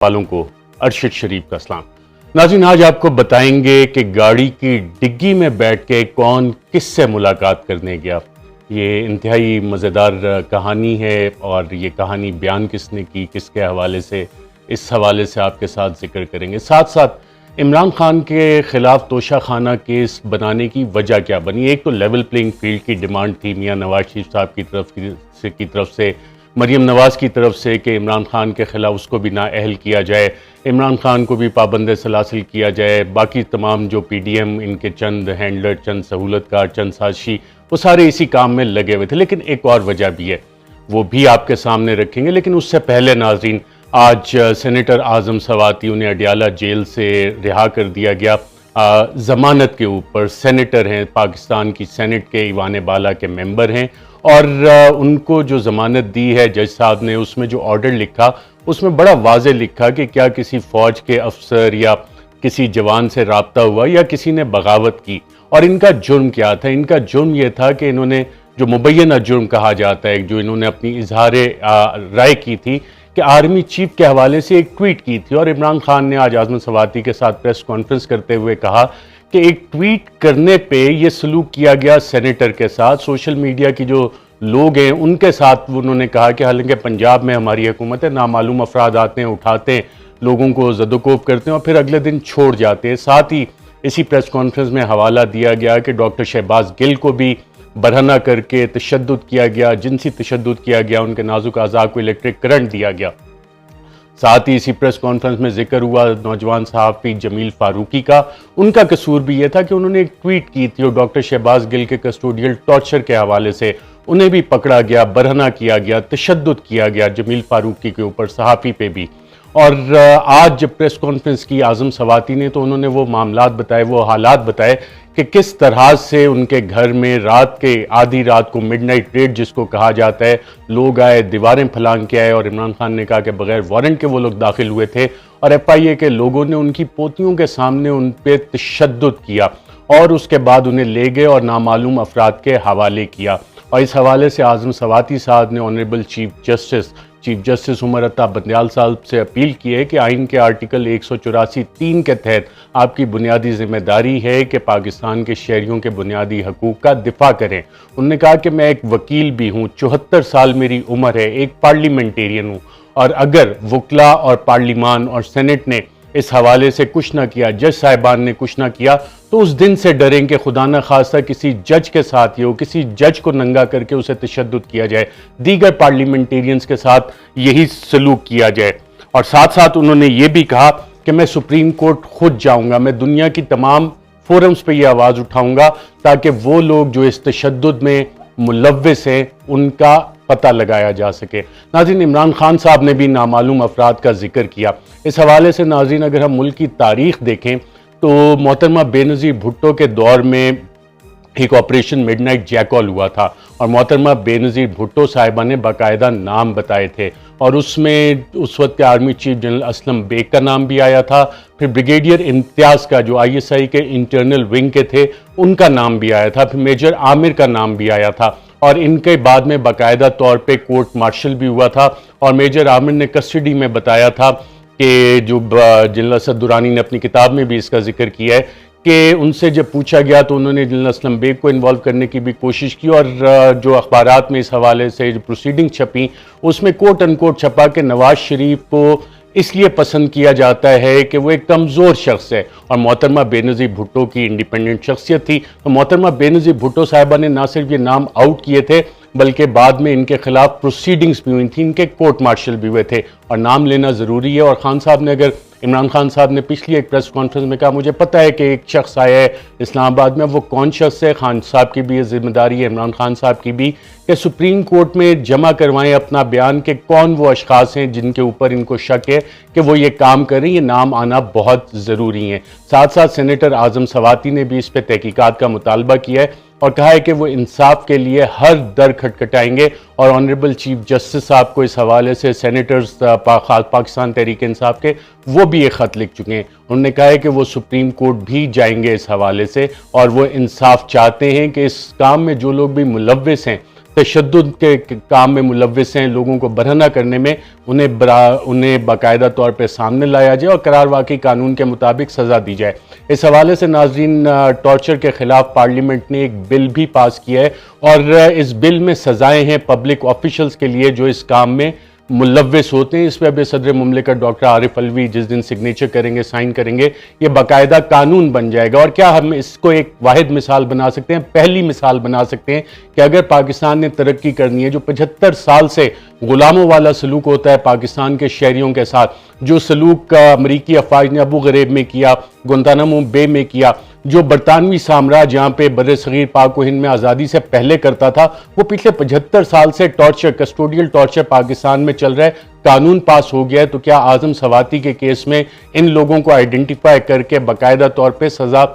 वालों को अरशद शरीफ का सलाम। नाज़रीन, आज आपको बताएंगे कि गाड़ी की डिग्गी में बैठ के कौन किससे मुलाकात करने गया। ये इंतहाई मज़ेदार कहानी है और ये कहानी बयान किसने की, किसके हवाले से, इस हवाले से आपके साथ जिक्र करेंगे। साथ साथ इमरान खान के ख़िलाफ़ तोशा खाना केस बनाने की वजह क्या बनी। एक तो लेवल प्लेइंग फील्ड की डिमांड थी मियाँ नवाज शरीफ साहब की तरफ से मरीम नवाज़ की तरफ से कि इमरान खान के ख़िलाफ़ उसको भी नाअहल किया जाए, इमरान खान को भी पाबंद सलासिल किया जाए, बाकी तमाम जो PDM इनके चंद हैंडलर, चंद सहूलतकार, चंद साजिशी, वो सारे इसी काम में लगे हुए थे। लेकिन एक और वजह भी है, वो भी आपके सामने रखेंगे। लेकिन उससे पहले नाज़रीन, आज सेनेटर आज़म सवाती, उन्हें अडियाला जेल से रिहा कर दिया गया ज़मानत के ऊपर। सेनेटर हैं, पाकिस्तान की सेनेट के ईवान बाला के मेंबर हैं और उनको जो ज़मानत दी है जज साहब ने, उसमें जो ऑर्डर लिखा उसमें बड़ा वाज़े लिखा कि क्या किसी फ़ौज के अफसर या किसी जवान से रब्ता हुआ या किसी ने बगावत की। और इनका जुर्म क्या था? इनका जुर्म ये था कि इन्होंने जो मुबैना जुर्म कहा जाता है, जो इन्होंने अपनी इजहार राय की थी कि आर्मी चीफ के हवाले से एक ट्वीट की थी। और इमरान खान ने आज आज़म सवाती के साथ प्रेस कॉन्फ्रेंस करते हुए कहा कि एक ट्वीट करने पे ये सलूक किया गया सेनेटर के साथ, सोशल मीडिया की जो लोग हैं उनके साथ। उन्होंने कहा कि हालांकि पंजाब में हमारी हुकूमत है, नामालूम अफराद आते हैं, उठाते हैं, लोगों को ज़दोकोब करते हैं और फिर अगले दिन छोड़ जाते हैं। साथ ही इसी प्रेस कॉन्फ्रेंस में हवाला दिया गया कि डॉक्टर शहबाज गिल को भी बरहना करके तशद्दुद किया गया, जिनसी तशद्दुद किया गया, उनके नाजुक आज़ा को इलेक्ट्रिक करंट दिया गया। साथ ही इसी प्रेस कॉन्फ्रेंस में जिक्र हुआ नौजवान सहाफ़ी जमील फारूकी का। उनका कसूर भी यह था कि उन्होंने एक ट्वीट की थी और डॉक्टर शहबाज गिल के कस्टोडियल टॉर्चर के हवाले से उन्हें भी पकड़ा गया, बरहना किया गया, तशद्दुद किया गया जमील फारूकी के ऊपर, सहाफ़ी पे भी। और आज जब प्रेस कॉन्फ्रेंस की आज़म सवाती ने, तो उन्होंने वो मामलात बताए, वो हालात बताए कि किस तरह से उनके घर में रात के आधी रात को मिडनाइट रेड जिसको कहा जाता है, लोग आए, दीवारें फलांग के आए और इमरान खान ने कहा कि बगैर वारंट के वो लोग दाखिल हुए थे और FIA के लोगों ने उनकी पोतियों के सामने उन पर तशद्दुद किया और उसके बाद उन्हें ले गए और नामालूम अफराद के हवाले किया। और इस हवाले से आज़म सवाती साहब ने honourable chief justice Umar Ata Bandial साहब से अपील की है कि आइन के आर्टिकल 184(3) के तहत आपकी बुनियादी जिम्मेदारी है कि पाकिस्तान के शहरियों के बुनियादी हकूक़ का दिफा करें। उन्होंने कहा कि मैं एक वकील भी हूँ, 74 साल मेरी उम्र है, एक पार्लियामेंटेरियन हूँ, और अगर वकला और पार्लिमान और सेनेट ने इस हवाले से कुछ ना किया, जज साहिबान ने कुछ ना किया, तो उस दिन से डरें कि खुदा न खास्ता किसी जज के साथ ही हो, किसी जज को नंगा करके उसे तशद्दुद किया जाए, दीगर पार्लियामेंटेरियंस के साथ यही सलूक किया जाए। और साथ साथ उन्होंने ये भी कहा कि मैं सुप्रीम कोर्ट खुद जाऊंगा, मैं दुनिया की तमाम फोरम्स पे ये आवाज़ उठाऊंगा ताकि वो लोग जो इस तशद्दुद में मुलव्विस हैं उनका पता लगाया जा सके। नाज़रीन, इमरान खान साहब ने भी नामालूम अफराद का जिक्र किया। इस हवाले से नाज़रीन, अगर हम मुल्क की तारीख देखें तो मोहतरमा बेनज़ीर भुट्टो के दौर में एक ऑपरेशन मिडनाइट जैकॉल हुआ था और मोहतरमा बेनज़ीर भुट्टो साहिबा ने बाकायदा नाम बताए थे और उसमें उस वक्त के army chief general Aslam Beg का नाम भी आया था, फिर ब्रिगेडियर इम्तियाज़ का जो ISI के इंटरनल विंग के थे उनका नाम भी आया था, फिर मेजर आमिर का नाम भी आया था और इनके बाद में बाकायदा तौर पे कोर्ट मार्शल भी हुआ था। और मेजर आमिर ने कस्टडी में बताया था कि जो जनरल असद दुरानी ने अपनी किताब में भी इसका जिक्र किया है कि उनसे जब पूछा गया तो उन्होंने जनरल असलम बेग को इन्वॉल्व करने की भी कोशिश की और जो अखबारात में इस हवाले से जो प्रोसीडिंग छपी उसमें कोट अनकोट छपा कि नवाज शरीफ को इसलिए पसंद किया जाता है कि वो एक कमज़ोर शख्स है और मोहतरमा बेनज़ीर भुट्टो की इंडिपेंडेंट शख्सियत थी। तो मोहतरमा बेनज़ीर भुट्टो साहिबा ने ना सिर्फ ये नाम आउट किए थे बल्कि बाद में इनके खिलाफ प्रोसीडिंग्स भी हुई थी, इनके कोर्ट मार्शल भी हुए थे और नाम लेना ज़रूरी है। और खान साहब ने, अगर इमरान खान साहब ने पिछली एक प्रेस कॉन्फ्रेंस में कहा मुझे पता है कि एक शख्स आया है इस्लामाबाद में, वो कौन शख्स है, खान साहब की भी ये जिम्मेदारी है, इमरान खान साहब की भी, कि सुप्रीम कोर्ट में जमा करवाएं अपना बयान कि कौन वो अशखास हैं जिनके ऊपर इनको शक है कि वो ये काम करें, ये नाम आना बहुत ज़रूरी है। साथ साथ सेनेटर आज़म सवाती ने भी इस पर तहकीकात का मुतालबा किया है और कहा है कि वो इंसाफ के लिए हर दर खटखटाएंगे और ऑनरेबल चीफ जस्टिस साहब को इस हवाले से सेनेटर्स पाकिस्तान तहरीक इंसाफ के वो भी एक ख़त लिख चुके हैं। उन्होंने कहा है कि वो सुप्रीम कोर्ट भी जाएंगे इस हवाले से और वो इंसाफ चाहते हैं कि इस काम में जो लोग भी मुलव्विस हैं, तशद्दुद के काम में मुलव्विस हैं, लोगों को बरहना करने में, उन्हें बाकायदा तौर पर सामने लाया जाए और करार वाकई कानून के मुताबिक सज़ा दी जाए। इस हवाले से नाज़रीन, टॉर्चर के खिलाफ पार्लियामेंट ने एक बिल भी पास किया है और इस बिल में सज़ाएँ हैं पब्लिक ऑफिशल्स के लिए जो इस काम में मुलव्विस होते हैं। इस पर अब सदर मुमलिकत डॉक्टर आरिफ अलवी जिस दिन सिग्नेचर करेंगे, साइन करेंगे, ये बाकायदा कानून बन जाएगा। और क्या हम इसको एक वाहिद मिसाल बना सकते हैं, पहली मिसाल बना सकते हैं कि अगर पाकिस्तान ने तरक्की करनी है, जो 75 साल से गुलामों वाला सलूक होता है पाकिस्तान के शहरियों के साथ, जो सलूक अमरीकी अफवाज ने अबू गरीब में किया, गुंतानामो बे में किया, जो बरतानवी साम्राज्य यहाँ पे बर्रे सगीर पाक व हिंद में आज़ादी से पहले करता था, वो पिछले 75 साल से टॉर्चर, कस्टोडियल टॉर्चर पाकिस्तान में चल रहा है। कानून पास हो गया है, तो क्या आजम सवाती के केस में इन लोगों को आइडेंटिफाई करके बाकायदा तौर पर सज़ा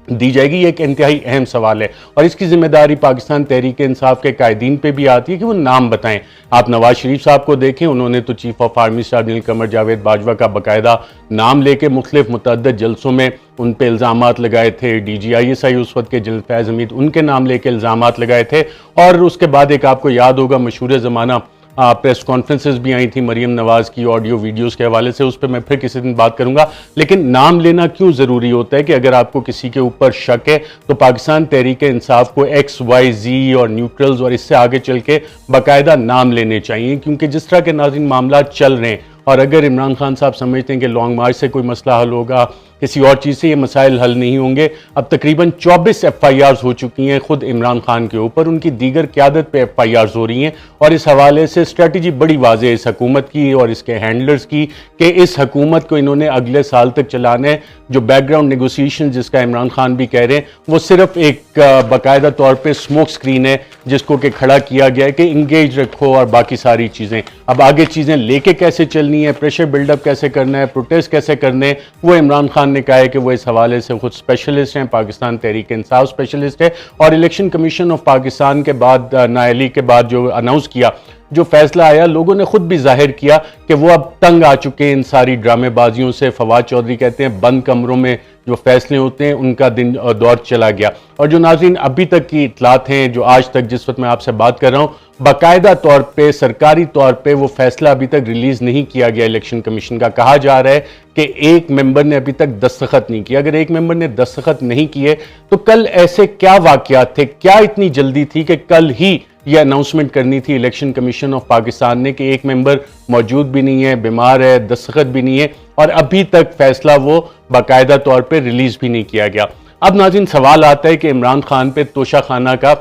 दी जाएगी? ये एक इंतहाई अहम सवाल है और इसकी जिम्मेदारी पाकिस्तान तहरीक इंसाफ के कायदीन पे भी आती है कि वो नाम बताएं। आप नवाज शरीफ साहब को देखें, उन्होंने तो chief of army staff general Qamar Javed Bajwa का बाकायदा नाम लेके मुख्तलिफ मुतअद्दिद जलसों में उन पे इल्ज़ामात लगाए थे। DGISI उस वक्त के जनरल फैज़ हमीद, उनके नाम लेके इल्ज़ामात लगाए थे। और उसके बाद एक आपको याद होगा मशहूर ज़माना प्रेस कॉन्फ्रेंसेस भी आई थी मरीम नवाज की ऑडियो वीडियोस के हवाले से, उस पर मैं फिर किसी दिन बात करूंगा। लेकिन नाम लेना क्यों ज़रूरी होता है कि अगर आपको किसी के ऊपर शक है तो पाकिस्तान तहरीक इंसाफ को XYZ और न्यूट्रल्स और इससे आगे चल के बाकायदा नाम लेने चाहिए, क्योंकि जिस तरह के नाज़रीन मामला चल रहे हैं और अगर इमरान खान साहब समझते हैं कि लॉन्ग मार्च से कोई मसला हल होगा, किसी और चीज़ से ये मसाइल हल नहीं होंगे। अब तकरीबन 24 FIRs हो चुकी हैं खुद इमरान खान के ऊपर, उनकी दीगर क़यादत पे FIRs हो रही हैं और इस हवाले से स्ट्रेटजी बड़ी वाज़ेह है इस हुकूमत की और इसके हैंडलर्स की कि इस हुकूमत को इन्होंने अगले साल तक चलाना है। जो बैकग्राउंड नेगोशिएशन जिसका इमरान खान भी कह रहे हैं, वो सिर्फ एक बाकायदा तौर पर स्मोक स्क्रीन है जिसको कि खड़ा किया गया है कि इंगेज रखो और बाकी सारी चीज़ें। अब आगे चीज़ें लेके कैसे चलनी है, प्रेशर बिल्डअप कैसे करना है, प्रोटेस्ट कैसे करने हैं, वो इमरान खान ने कहा है कि वो इस हवाले से खुद स्पेशलिस्ट हैं, पाकिस्तान तहरीक इंसाफ स्पेशलिस्ट है। और इलेक्शन कमीशन ऑफ पाकिस्तान के बाद नाअहली के बाद जो अनाउंस किया, जो फैसला आया, लोगों ने खुद भी जाहिर किया कि वो अब तंग आ चुके हैं इन सारी ड्रामेबाजियों से। फवाद चौधरी कहते हैं बंद कमरों में जो फैसले होते हैं उनका दिन दौर चला गया। और जो नाज़रीन अभी तक की इतलात हैं, जो आज तक जिस वक्त मैं आपसे बात कर रहा हूँ, बाकायदा तौर पे सरकारी तौर पे वो फैसला अभी तक रिलीज़ नहीं किया गया इलेक्शन कमीशन का। कहा जा रहा है कि एक मेंबर ने अभी तक दस्तखत नहीं किया। अगर एक मेंबर ने दस्तखत नहीं किए तो कल ऐसे क्या वाक़यात थे, क्या इतनी जल्दी थी कि कल ही ये अनाउंसमेंट करनी थी इलेक्शन कमीशन ऑफ पाकिस्तान ने कि एक मेंबर मौजूद भी नहीं है, बीमार है, दस्तखत भी नहीं है और अभी तक फैसला वो बाकायदा तौर पे रिलीज भी नहीं किया गया। अब नाज़रीन सवाल आता है कि इमरान खान पे तोशाखाना का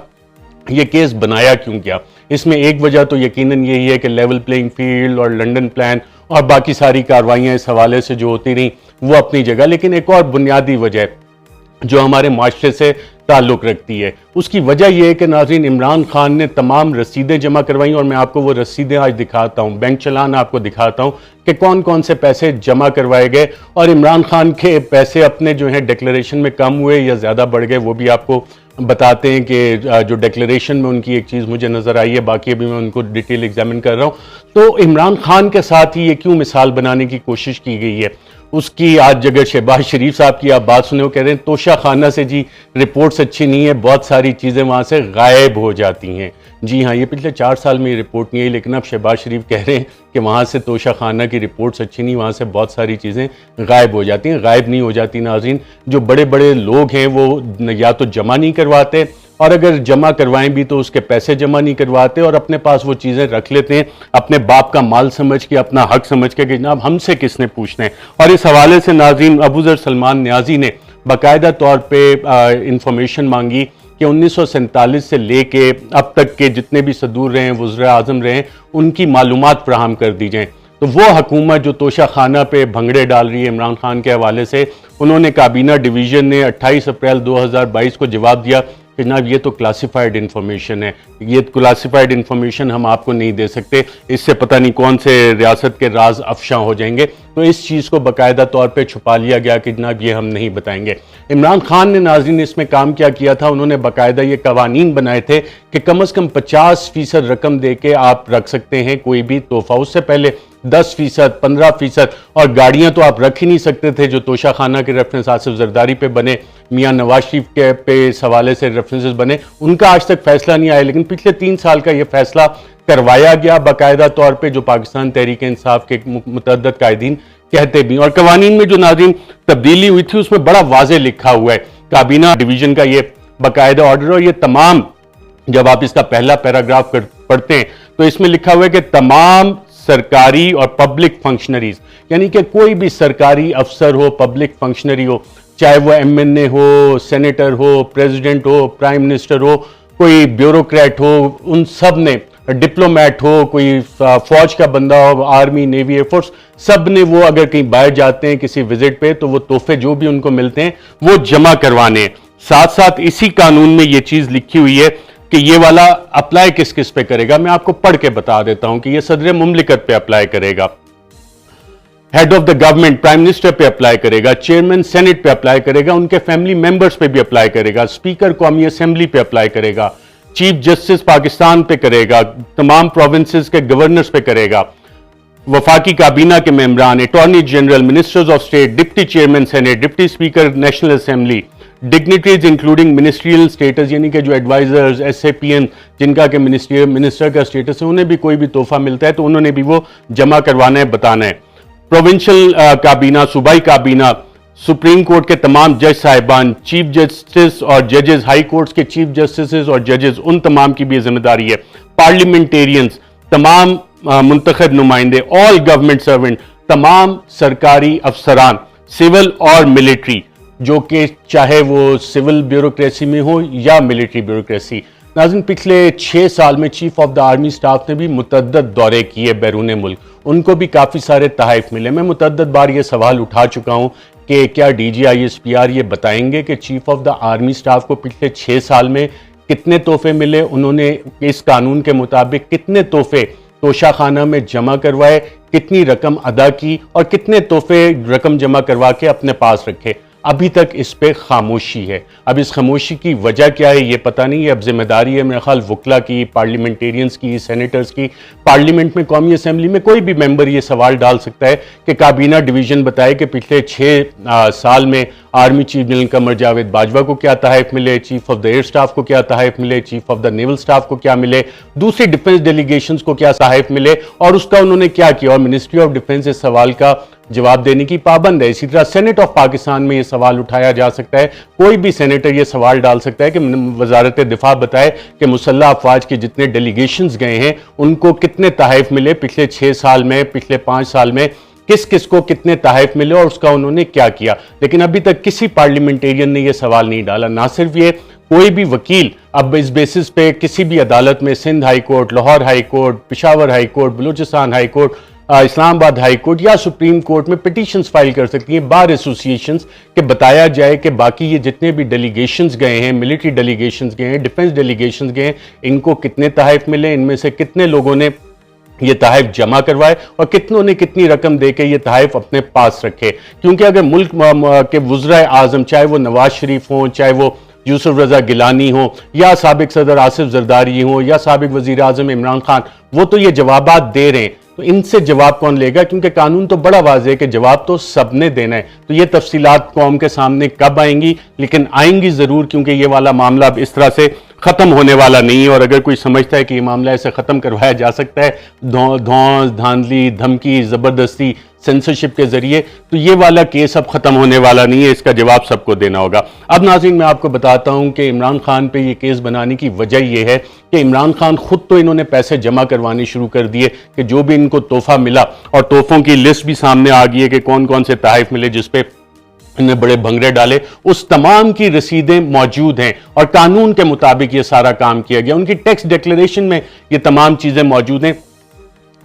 ये केस बनाया क्यों गया? इसमें एक वजह तो यकीनन यही है कि लेवल प्लेइंग फील्ड और लंदन प्लान और बाकी सारी कार्रवाइयाँ इस हवाले से जो होती रहीं वो अपनी जगह, लेकिन एक और बुनियादी वजह जो हमारे माशरे से ताल्लुक़ रखती है, उसकी वजह यह है कि नाज़रीन इमरान खान ने तमाम रसीदें जमा करवाई और मैं आपको वो रसीदें आज दिखाता हूँ, बैंक चलान आपको दिखाता हूँ कि कौन कौन से पैसे जमा करवाए गए और इमरान खान के पैसे अपने जो हैं डिक्लेरेशन में कम हुए या ज़्यादा बढ़ गए, वो भी आपको बताते हैं कि जो डिक्लेरेशन में उनकी एक चीज़ मुझे नज़र आई है, बाकी अभी मैं उनको डिटेल एग्जामिन कर रहा हूँ। तो इमरान खान के साथ ही ये क्यों मिसाल बनाने की कोशिश की गई है, उसकी आज अगर शहबाज शरीफ साहब की आप बात सुने, वो कह रहे हैं तोशाखाना से जी रिपोर्ट्स अच्छी नहीं है, बहुत सारी चीज़ें वहाँ से गायब हो जाती हैं। जी हाँ, ये पिछले 4 साल में ये रिपोर्ट नहीं आई, लेकिन अब शहबाज शरीफ कह रहे हैं कि वहाँ से तोशाखाना की रिपोर्ट्स अच्छी नहीं, वहाँ से बहुत सारी चीज़ें गायब हो जाती हैं। गायब नहीं हो जाती नाज़रीन, जो बड़े बड़े लोग हैं वो या तो जमा नहीं करवाते और अगर जमा करवाएं भी तो उसके पैसे जमा नहीं करवाते और अपने पास वो चीज़ें रख लेते हैं अपने बाप का माल समझ के, अपना हक समझ के कि जनाब हमसे किसने पूछना है। और इस हवाले से नाज़रीन अबू ज़र सलमान न्याजी ने बाकायदा तौर पे इंफॉर्मेशन मांगी कि 1947 से लेके अब तक के जितने भी सदूर रहे हैं, वज़ीर आज़म रहे हैं, उनकी मालूमात फराहम कर दी जाएँ। तो वो हुकूमत जो तोशाखाना पे भंगड़े डाल रही है इमरान खान के हवाले से, उन्होंने काबीना डिवीज़न ने 28 अप्रैल 2022 को जवाब दिया कि जनाब ये तो क्लासिफाइड इन्फॉर्मेशन है, ये क्लासिफाइड इन्फॉर्मेशन हम आपको नहीं दे सकते, इससे पता नहीं कौन से रियासत के राज अफशा हो जाएंगे। तो इस चीज़ को बाकायदा तौर पे छुपा लिया गया कि जनाब ये हम नहीं बताएंगे। इमरान खान ने नाज़रीन इसमें काम क्या किया था, उन्होंने बाकायदा ये कवानीन बनाए थे कि कम से कम 50% रकम दे के आप रख सकते हैं कोई भी तोहफा। उससे पहले 10%, 15%, और गाड़ियां तो आप रख ही नहीं सकते थे। जो तोशा खाना के रेफरेंस आसिफ जरदारी पे बने, मियां नवाज शरीफ के पे इस हवाले से रेफरेंसेस बने, उनका आज तक फैसला नहीं आया। लेकिन पिछले 3 साल का यह फैसला करवाया गया बाकायदा तौर पर, जो पाकिस्तान तहरीक इंसाफ के मुतअद्दिद कायदीन कहते भी। और कवानीन में जो नाज़रीन तब्दीली हुई थी उसमें बड़ा वाज़ेह लिखा हुआ है, काबीना डिवीजन का ये बाकायदा ऑर्डर, और ये तमाम, जब आप इसका पहला पैराग्राफ पढ़ते हैं तो इसमें लिखा हुआ है कि तमाम सरकारी और पब्लिक फंक्शनरीज, यानी कि कोई भी सरकारी अफसर हो, पब्लिक फंक्शनरी हो, चाहे वो एमएनए हो, सेनेटर हो, प्रेसिडेंट हो, प्राइम मिनिस्टर हो, कोई ब्यूरोक्रेट हो, उन सब ने, डिप्लोमेट हो, कोई फौज का बंदा हो, आर्मी, नेवी, एयरफोर्स, सब ने वो अगर कहीं बाहर जाते हैं किसी विजिट पे तो वो तोहफे जो भी उनको मिलते हैं वो जमा करवाने हैं। साथ साथ इसी कानून में ये चीज लिखी हुई है कि ये वाला अप्लाई किस किस पे करेगा। मैं आपको पढ़ के बता देता हूं कि ये सदर मुमलिकत पे अप्लाई करेगा, head of the government prime minister पे अप्लाई करेगा, चेयरमैन सेनेट पे अप्लाई करेगा, उनके फैमिली मेंबर्स पे भी अप्लाई करेगा, स्पीकर कौमी असेंबली पे अप्लाई करेगा, चीफ जस्टिस पाकिस्तान पे करेगा, तमाम प्रोविंसेस के गवर्नर्स पे करेगा, वफाकी काबीना के मेंबरान, attorney general, ministers of state, deputy chairman senate, deputy speaker national assembly, dignitaries including ministerial status, यानी कि जो एडवाइजर्स, एसएपीएन जिनका के मिनिस्टर का स्टेटस है, उन्हें भी कोई भी तोहफा मिलता है तो उन्होंने भी वो जमा करवाना है, बताना है। प्रोविंशियल काबीना, सूबाई काबीना, सुप्रीम कोर्ट के तमाम जज साहिबान, चीफ जस्टिस और जजेस, हाई कोर्ट्स के चीफ जस्टिस और जजेस, उन तमाम की भी जिम्मेदारी है। पार्लियामेंटेरियंस, तमाम मुंतखब नुमाइंदे, ऑल गवर्नमेंट सर्वेंट, तमाम सरकारी अफसरान, सिविल और मिलिट्री, जो कि चाहे वो सिविल ब्यूरोक्रेसी में हो या मिलिट्री ब्यूरोक्रेसी। नाज़रीन, पिछले 6 साल में chief of the army staff ने भी मुतअद्दिद दौरे किए बैरून मुल्क, उनको भी काफ़ी सारे तहफ़ मिले। मैं मुतअद्दिद बार ये सवाल उठा चुका हूँ कि क्या DGISPR ये बताएंगे कि chief of the army staff को पिछले 6 साल में कितने तोहफे मिले, उन्होंने इस कानून के मुताबिक कितने तोहफे तोशा खाना में जमा करवाए, कितनी रकम अदा की और कितने तोहफे रकम जमा करवा के अपने पास रखे। अभी तक इस पे खामोशी है। अब इस खामोशी की वजह क्या है ये पता नहीं है। अब जिम्मेदारी है मेरे ख्याल वकला की, पार्लियामेंटेरियंस की, सेनेटर्स की। पार्लियामेंट में, कौमी असेंबली में कोई भी मेंबर ये सवाल डाल सकता है कि काबीना डिवीजन बताए कि पिछले 6 साल में army chief general Qamar Javed Bajwa को क्या तहफ़ मिले, chief of the air staff को क्या तहफ़ मिले, chief of the naval staff को क्या मिले, दूसरी डिफेंस डेलीगेशंस को क्या तहफ़ मिले और उसका उन्होंने क्या किया। और मिनिस्ट्री ऑफ डिफेंस इस सवाल का जवाब देने की पाबंद है। इसी तरह सेनेट ऑफ पाकिस्तान में यह सवाल उठाया जा सकता है, कोई भी सेनेटर यह सवाल डाल सकता है कि वजारत दिफा बताए कि मुसल्लह अफवाज के जितने डेलीगेशंस गए हैं उनको कितने तहफ़ मिले पिछले 6 साल में, पिछले 5 साल में किस किस को कितने तहफ़ मिले और उसका उन्होंने क्या किया। लेकिन अभी तक किसी पार्लियामेंटेरियन ने यह सवाल नहीं डाला। ना सिर्फ ये, कोई भी वकील अब इस बेसिस पे किसी भी अदालत में, Sindh high court, Lahore high court, Peshawar high court, Balochistan high court, Islamabad high court या सुप्रीम कोर्ट में पिटीशंस फाइल कर सकती हैं बार एसोसिएशंस के बताया जाए कि बाकी ये जितने भी डेलीगेशंस गए हैं, मिलिट्री डेलीगेशंस गए हैं, डिफेंस डेलीगेशंस गए हैं, इनको कितने तहफ़ मिले, इनमें से कितने लोगों ने ये तहफ़ जमा करवाए और कितनों ने कितनी रकम देके ये तहफ़ अपने पास रखे। क्योंकि अगर मुल्क के वज़राए आज़म, चाहे वो नवाज शरीफ हों, चाहे वो यूसुफ रजा गिलानी हो या साबिक सदर आसिफ जरदारी हो या साबिक वज़ीर आज़म इमरान खान, वो तो ये जवाबात दे रहे हैं, तो इनसे जवाब कौन लेगा? क्योंकि कानून तो बड़ा वाज़ेह है कि जवाब तो सबने देना है। तो ये तफसीलात कौम के सामने कब आएंगी, लेकिन आएंगी ज़रूर, क्योंकि ये वाला मामला अब इस तरह से ख़त्म होने वाला नहीं है। और अगर कोई समझता है कि ये मामला ऐसे ख़त्म करवाया जा सकता है धौंस, धांधली, धमकी, ज़बरदस्ती, सेंसरशिप के जरिए, तो ये वाला केस अब ख़त्म होने वाला नहीं है। इसका जवाब सबको देना होगा। अब नाज़रीन, मैं आपको बताता हूँ कि इमरान खान पे ये केस बनाने की वजह ये है कि इमरान खान खुद तो इन्होंने पैसे जमा करवाने शुरू कर दिए कि जो भी इनको तोहफा मिला, और तोहफों की लिस्ट भी सामने आ गई है कि कौन कौन से तहफ़ मिले जिसपे इन्हें बड़े भंगड़े डाले, उस तमाम की रसीदें मौजूद हैं और कानून के मुताबिक ये सारा काम किया गया। उनकी टैक्स डिक्लेरेशन में ये तमाम चीज़ें मौजूद हैं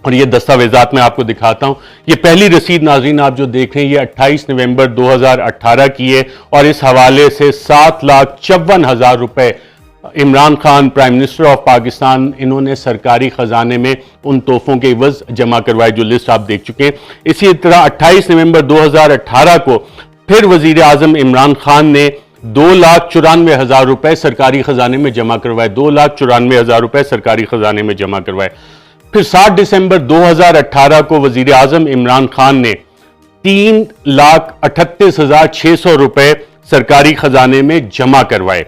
और ये दस्तावेजात मैं आपको दिखाता हूं। ये पहली रसीद नाज़रीन आप जो देख रहे हैं, ये 28 नवंबर 2018 की है और इस हवाले से 7,54,000 रुपए Imran Khan, prime minister of Pakistan, इन्होंने सरकारी खजाने में उन तोहफों के इवज जमा करवाए, जो लिस्ट आप देख चुके हैं। इसी तरह 28 नवंबर 2018 को फिर वजीर आजम इमरान खान ने 2,94,000 रुपए सरकारी खजाने में जमा करवाए, 2,94,000 रुपए सरकारी खजाने में जमा करवाए। फिर 7 दिसंबर 2018 को वजीर आजम इमरान खान ने 3,38,600 रुपए सरकारी खजाने में जमा करवाए।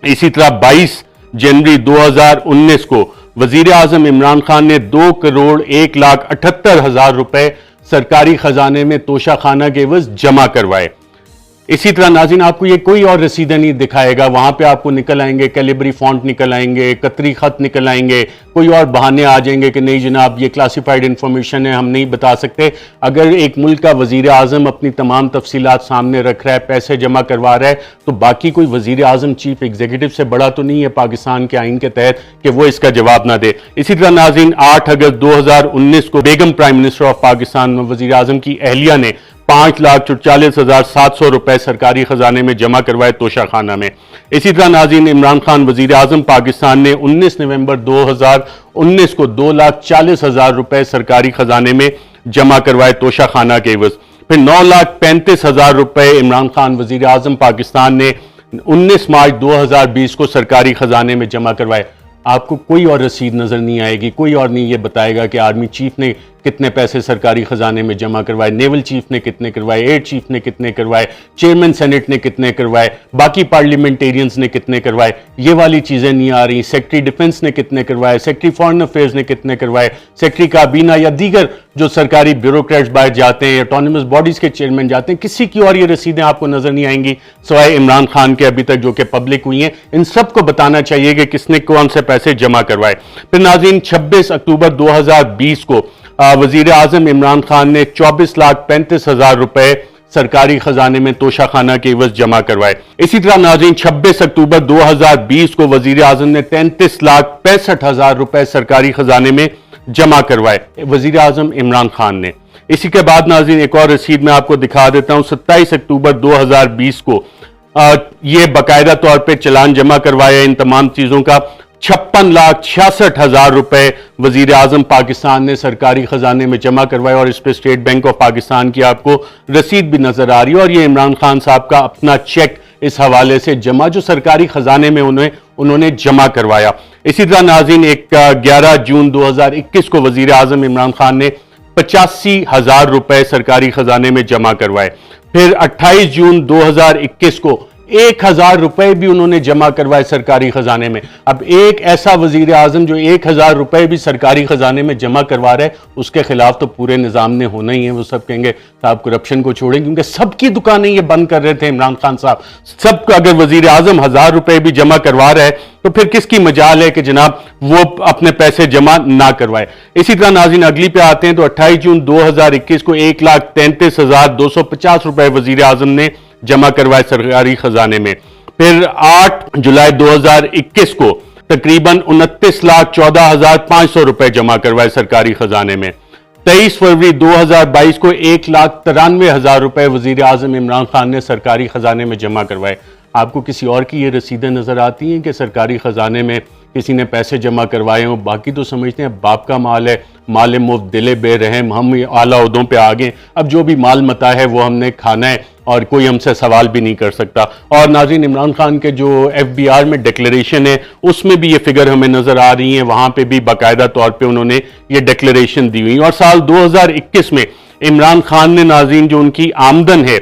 इसी तरह 22 जनवरी 2019 को वजीर आजम इमरान खान ने 2,01,78,000 रुपए सरकारी खजाने में तोशाखाना के एवज जमा करवाए। इसी तरह नाज़रीन आपको ये कोई और रसीदें नहीं दिखाएगा, वहां पे आपको निकल आएंगे कैलिबरी फॉन्ट निकल आएंगे, कतरी खत निकल आएंगे, कोई और बहाने आ जाएंगे कि नहीं जनाब ये क्लासिफाइड इंफॉर्मेशन है, हम नहीं बता सकते। अगर एक मुल्क का वजीर आजम अपनी तमाम तफसीलात सामने रख रहा है, पैसे जमा करवा रहा है, तो बाकी कोई वजीर आजम चीफ एग्जीक्यूटिव से बड़ा तो नहीं है पाकिस्तान के आइन के तहत कि वो इसका जवाब ना दे। इसी तरह नाज़रीन 8 अगस्त 2019 को बेगम प्राइम मिनिस्टर ऑफ पाकिस्तान वजीर आजम की अहलिया ने 5,44,700 रुपए सरकारी खजाने में जमा करवाए तोशाखाना में। इसी तरह नाज़रीन इमरान खान वजीर आजम पाकिस्तान ने 19 नवंबर 2019 को 2,40,000 रुपए सरकारी खजाने में जमा करवाए तोशाखाना के एवज। फिर 9,35,000 रुपए इमरान खान वजीर आजम पाकिस्तान ने 19 मार्च 2020 को सरकारी खजाने में जमा करवाए। आपको कोई और रसीद नजर नहीं आएगी, कोई और नहीं ये बताएगा कि आर्मी चीफ ने कितने पैसे सरकारी खजाने में जमा करवाए, नेवल चीफ ने कितने करवाए, एयर चीफ ने कितने करवाए, चेयरमैन सेनेट ने कितने करवाए, बाकी पार्लियामेंटेरियंस ने कितने करवाए, ये वाली चीजें नहीं आ रही। सेक्रेटरी डिफेंस ने कितने करवाए, सेक्रेटरी फॉरेन अफेयर्स ने कितने करवाए, सेक्रेटरी काबीना या दीगर जो सरकारी ब्यूरोक्रेट्स बाहर जाते हैं, ऑटोनमस बॉडीज के चेयरमैन जाते हैं, किसी की और ये रसीदें आपको नजर नहीं आएंगी सवाए इमरान खान के अभी तक जो कि पब्लिक हुई हैं। इन सबको बताना चाहिए कि किसने कौन से पैसे जमा करवाए। फिर नाज़रीन 26 अक्टूबर 2020 को वजीर आजम इमरान खान ने 24,35,000 रुपए सरकारी खजाने में तोशाखाना के एवज जमा करवाए। इसी तरह नाज़रीन 26 अक्टूबर 2020 को वजीर आजम ने 33,65,000 रुपए सरकारी खजाने में जमा करवाए वजीर आजम इमरान खान ने। इसी के बाद नाज़रीन एक और रसीद मैं आपको दिखा देता हूं। 27 अक्टूबर 2020 को ये बाकायदा तौर पे चलान जमा करवाया इन तमाम चीजों का। 56,66,000 रुपए वजीर आजम पाकिस्तान ने सरकारी खजाने में जमा करवाए और इस पे स्टेट बैंक ऑफ पाकिस्तान की आपको रसीद भी नजर आ रही है। और ये इमरान खान साहब का अपना चेक इस हवाले से जमा जो सरकारी खजाने में उन्होंने जमा करवाया। इसी तरह नाज़रीन 11 जून 2021 को वजीर आजम इमरान खान ने 85,000 रुपए सरकारी खजाने में जमा करवाए। फिर 28 जून 2021 को 1,000 रुपए भी उन्होंने जमा करवाए सरकारी खजाने में। अब एक ऐसा वजीर आजम जो 1,000 रुपए भी सरकारी खजाने में जमा करवा रहे हैं, उसके खिलाफ तो पूरे निजाम ने होना ही है। वो सब कहेंगे साहब करप्शन को छोड़ें, क्योंकि सबकी दुकानें ये बंद कर रहे थे इमरान खान साहब। सबको अगर वजीर आजम 1,000 रुपए भी जमा करवा रहा है तो फिर किसकी मजाल है कि जनाब वो अपने पैसे जमा ना करवाए। इसी तरह नाज़रीन अगली पे आते हैं तो 28 जून 2021 को 1,33,250 रुपए वजीर आजम ने जमा करवाए सरकारी खजाने में। फिर 8 जुलाई 2021 को तकरीबन 29,14,500 रुपए जमा करवाए सरकारी खजाने में। 23 फरवरी 2022 को 1,93,000 रुपए वजीर आजम इमरान खान ने सरकारी खजाने में जमा करवाए। आपको किसी और की ये रसीदें नजर आती हैं कि सरकारी खजाने में किसी ने पैसे जमा करवाए हों? बाकी तो समझते हैं बाप का माल है, माल मुफ्त दिले बेरहम, हम आला उहदों पे आ गए, अब जो भी माल मता है वो हमने खाना है और कोई हमसे सवाल भी नहीं कर सकता। और नाज़रीन इमरान खान के जो FBR में डिक्लेरेशन है उसमें भी ये फिगर हमें नजर आ रही है, वहां पे भी बाकायदा तौर पे उन्होंने ये डिक्लेरेशन दी हुई। और साल 2021 में इमरान खान ने नाज़रीन जो उनकी आमदन है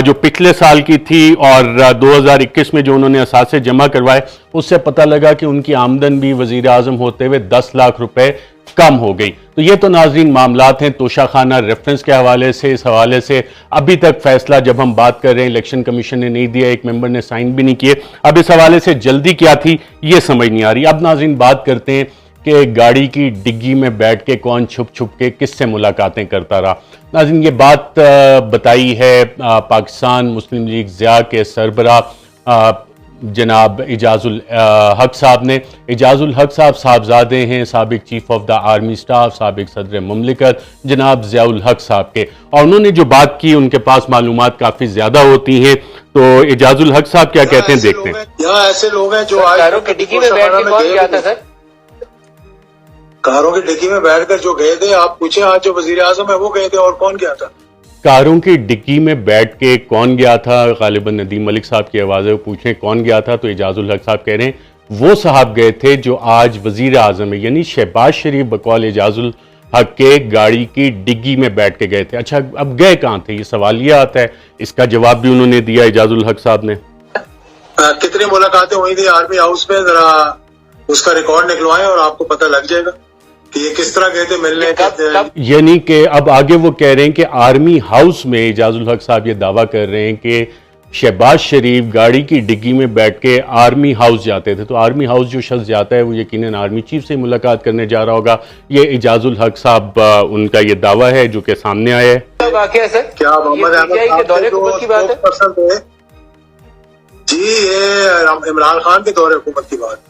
जो पिछले साल की थी और 2021 में जो उन्होंने असासे जमा करवाए, उससे पता लगा कि उनकी आमदन भी वजीर आजम होते हुए 10 लाख रुपए कम हो गई। तो ये तो नाज़रीन मामलात हैं तोशाखाना रेफरेंस के हवाले से। इस हवाले से अभी तक फैसला जब हम बात कर रहे हैं इलेक्शन कमीशन ने नहीं दिया, एक मेंबर ने साइन भी नहीं किए। अब इस हवाले से जल्दी क्या थी ये समझ नहीं आ रही। अब नाज़रीन बात करते हैं कि गाड़ी की डिग्गी में बैठ के कौन छुप छुप के किससे मुलाकातें करता रहा। नाज़रीन ये बात बताई है पाकिस्तान मुस्लिम लीग ज़िया के सरबराह जनाब इजाजुल हक साहब ने। इजाजुल हक साहब साहबजादे हैं साबिक chief of the army staff, साबिक सदर मुमलिकत जनाब ज़ियाउल हक साहब के, और उन्होंने जो बात की उनके पास मालूमात काफ़ी ज़्यादा होती हैं। तो इजाजुल हक साहब क्या कहते हैं देखते हैं। यहाँ ऐसे लोग हैं जो कारों की डिग्गी में बैठ के कौन गया था सर? कारों की डिग्गी में बैठकर जो गए थे, आप पूछे आज जो वजीर आजम है वो गए थे, और कौन गया था? कारों की डिग्गी में बैठ के कौन गया था? गालिबन नदीम मलिक साहब की आवाज़ है, वो पूछें कौन गया था तो इजाजुल हक साहब कह रहे हैं वो साहब गए थे जो आज वजीर आजम है, यानी शहबाज शरीफ बकौल एजाजुल हक के गाड़ी की डिग्गी में बैठ के गए थे। अच्छा, अब गए कहाँ थे, ये सवाल ये आता है। इसका जवाब भी उन्होंने दिया एजाजुल हक साहब ने। कितनी मुलाकातें हुई थी आर्मी हाउस में, जरा उसका रिकॉर्ड निकलवाएं और आपको पता लग जाएगा कि ये किस तरह गए थे मिलने। यानी कि अब आगे वो कह रहे हैं कि आर्मी हाउस में एजाजुल हक साहब ये दावा कर रहे हैं कि शहबाज शरीफ गाड़ी की डिग्गी में बैठ के आर्मी हाउस जाते थे। तो आर्मी हाउस जो शख्स जाता है वो यकीनन आर्मी चीफ से मुलाकात करने जा रहा होगा। ये एजाजुल हक साहब उनका ये दावा है जो कि सामने आया है। वाकया सर, क्या मोहम्मद अहमद के दौरे हुकूमत की बात है? जी, ये इमरान खान के दौरे हुकूमत की बात।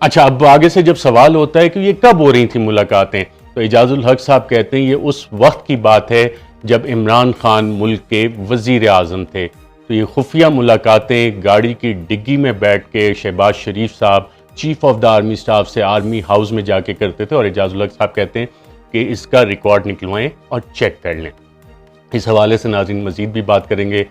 अच्छा, अब आगे से जब सवाल होता है कि ये कब हो रही थी मुलाकातें, तो एजाजुल हक साहब कहते हैं ये उस वक्त की बात है जब इमरान खान मुल्क के वजीर आजम थे। तो ये खुफिया मुलाकातें गाड़ी की डिग्गी में बैठ के शहबाज शरीफ साहब chief of the army staff से आर्मी हाउस में जाके करते थे। और एजाजुल हक साहब कहते हैं कि इसका रिकॉर्ड निकलवाएं और चेक कर लें। इस हवाले से नाज़रीन मज़ीद भी बात करेंगे।